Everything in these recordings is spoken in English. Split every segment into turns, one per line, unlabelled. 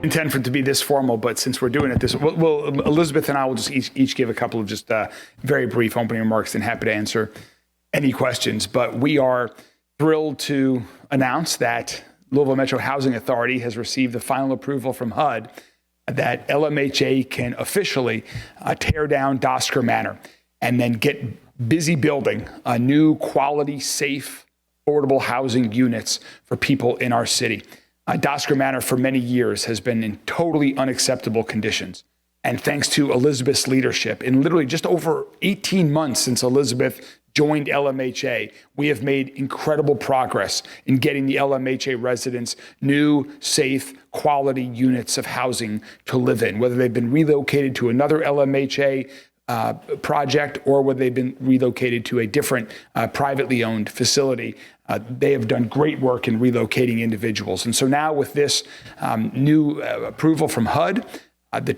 intend for it to be this formal, but since we're doing it this, Elizabeth and I will just each give a couple of just very brief opening remarks and happy to answer any questions. But we are thrilled to announce that Louisville Metro Housing Authority has received the final approval from HUD that LMHA can officially tear down Dosker Manor and then get busy building a new quality, safe, affordable housing units for people in our city. Dosker Manor for many years has been in totally unacceptable conditions. And thanks to Elizabeth's leadership, in literally just over 18 months since Elizabeth joined LMHA, we have made incredible progress in getting the LMHA residents new, safe, quality units of housing to live in, whether they've been relocated to another LMHA project or whether they've been relocated to a different privately owned facility. They have done great work in relocating individuals. And so now with this new approval from HUD, the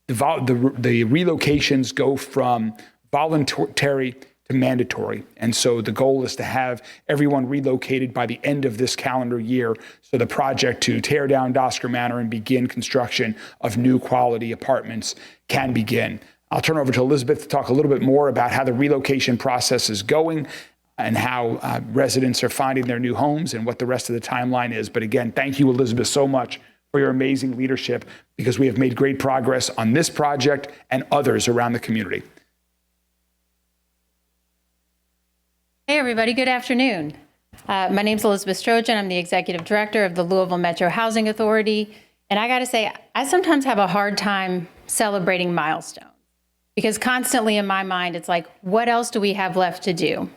relocations go from voluntary to mandatory. And so the goal is to have everyone relocated by the end of this calendar year. So the project to tear down Dosker Manor and begin construction of new quality apartments can begin. I'll turn over to Elizabeth to talk a little bit more about how the relocation process is going and how residents are finding their new homes and what the rest of the timeline is. But again, thank you, Elizabeth, so much for your amazing leadership, because we have made great progress on this project and others around the community.
Hey, everybody. Good afternoon. My name is Elizabeth Strojan. I'm the Executive Director of the Louisville Metro Housing Authority. And I got to say, I sometimes have a hard time celebrating milestones, because constantly in my mind, it's like, what else do we have left to do?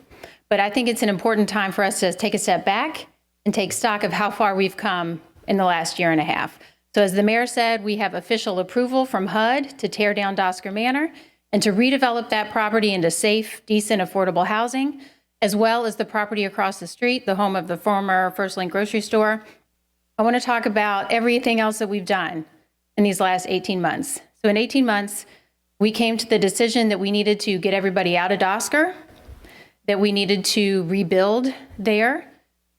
But I think it's an important time for us to take a step back and take stock of how far we've come in the last year and a half. So as the mayor said, we have official approval from HUD to tear down Dosker Manor and to redevelop that property into safe, decent, affordable housing, as well as the property across the street, the home of the former First Link grocery store. I want to talk about everything else that we've done in these last 18 months. So in 18 months, we came to the decision that we needed to get everybody out of Dosker, that we needed to rebuild there,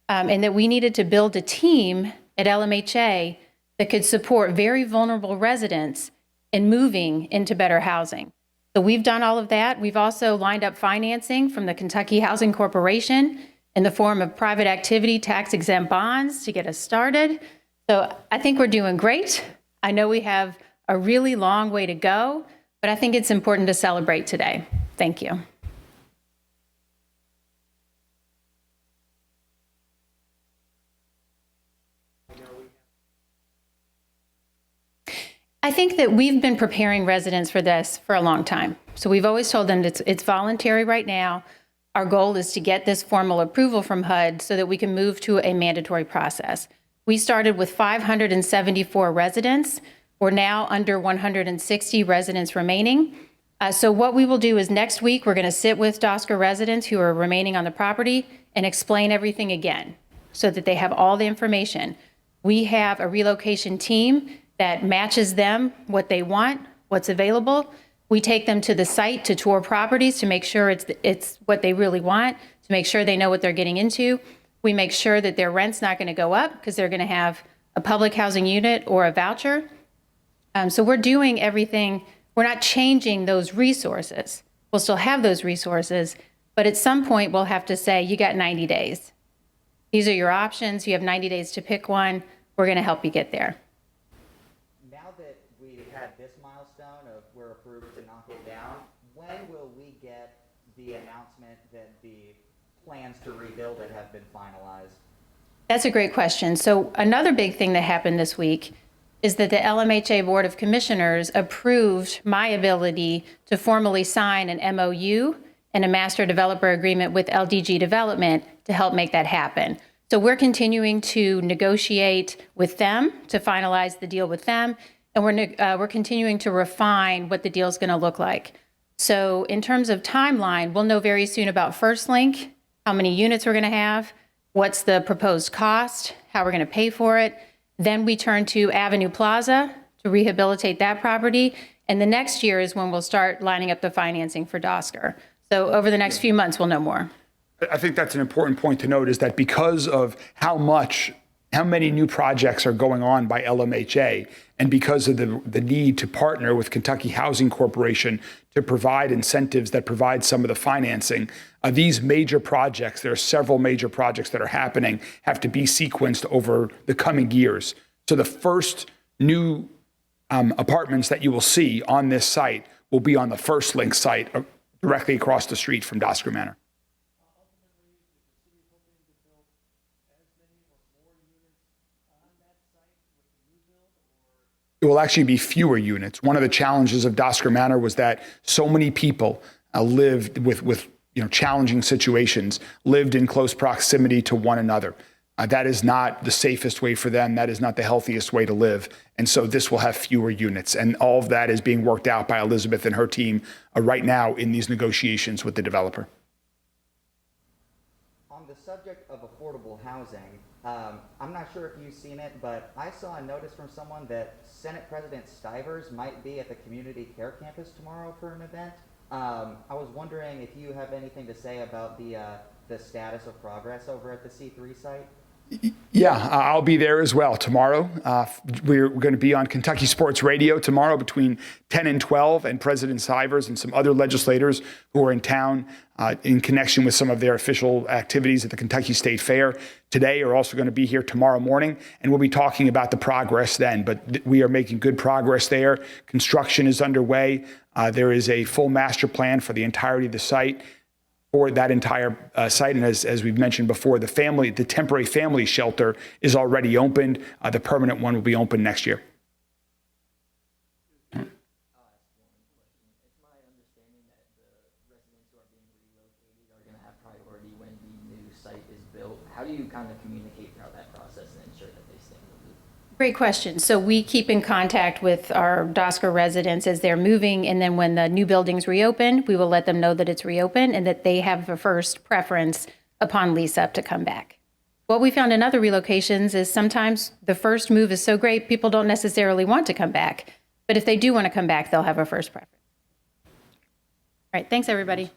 and that we needed to build a team at LMHA that could support very vulnerable residents in moving into better housing. So we've done all of that. We've also lined up financing from the Kentucky Housing Corporation in the form of private activity tax-exempt bonds to get us started. So I think we're doing great. I know we have a really long way to go, but I think it's important to celebrate today. Thank you. I think that we've been preparing residents for this for a long time. So we've always told them that it's voluntary right now. Our goal is to get this formal approval from HUD so that we can move to a mandatory process. We started with 574 residents. We're now under 160 residents remaining. So what we will do is next week, we're going to sit with Dosker residents who are remaining on the property and explain everything again so that they have all the information. We have a relocation team that matches them what they want, what's available. We take them to the site to tour properties to make sure it's what they really want, to make sure they know what they're getting into. We make sure that their rent's not going to go up because they're going to have a public housing unit or a voucher. So we're doing everything. We're not changing those resources. We'll still have those resources, but at some point we'll have to say, you got 90 days. These are your options. You have 90 days to pick one. We're going to help you get there.
This milestone of we're approved to knock it down, when will we get the announcement that the plans to rebuild it have been finalized?
That's a great question. So another big thing that happened this week is that the LMHA Board of Commissioners approved my ability to formally sign an MOU and a master developer agreement with LDG Development to help make that happen. So we're continuing to negotiate with them to finalize the deal with them. And we're continuing to refine what the deal is going to look like. So in terms of timeline, we'll know very soon about First Link, how many units we're going to have, what's the proposed cost, how we're going to pay for it. Then we turn to Avenue Plaza to rehabilitate that property. And the next year is when we'll start lining up the financing for Dosker. So over the next few months, we'll know more.
I think that's an important point to note, is that because of how much how many new projects are going on by LMHA. And because of the need to partner with Kentucky Housing Corporation to provide incentives that provide some of the financing, these major projects, there are several major projects that are happening, have to be sequenced over the coming years. So the first new apartments that you will see on this site will be on the First Link site directly across the street from Dosker Manor. It will actually be fewer units. One of the challenges of Dosker Manor was that so many people lived with challenging situations, lived in close proximity to one another. That is not the safest way for them. That is not the healthiest way to live. And so this will have fewer units. And all of that is being worked out by Elizabeth and her team right now in these negotiations with the developer.
On the subject of affordable housing, I'm not sure if you've seen it, but I saw a notice from someone that Senate President Stivers might be at the community care campus tomorrow for an event. I was wondering if you have anything to say about the status of progress over at the C3 site.
Yeah, I'll be there as well tomorrow. We're going to be on Kentucky Sports Radio tomorrow between 10 and 12, and President Stivers and some other legislators who are in town in connection with some of their official activities at the Kentucky State Fair today are also going to be here tomorrow morning, and we'll be talking about the progress then. But we are making good progress there. Construction is underway. There is a full master plan for the entirety of the site, for that entire site. And as we've mentioned before, the temporary family shelter is already opened. The permanent one will be open next year.
It's my understanding that the residents who are being relocated are going to have priority when the new site is built. How do you kind of communicate throughout that process and ensure that they stay in the loop?
Great question. So we keep in contact with our Dosker residents as they're moving, and then when the new buildings reopen, we will let them know that it's reopened and that they have a first preference upon lease up to come back. What we found in other relocations is sometimes the first move is so great, people don't necessarily want to come back. But if they do want to come back, they'll have a first preference. All right, thanks everybody.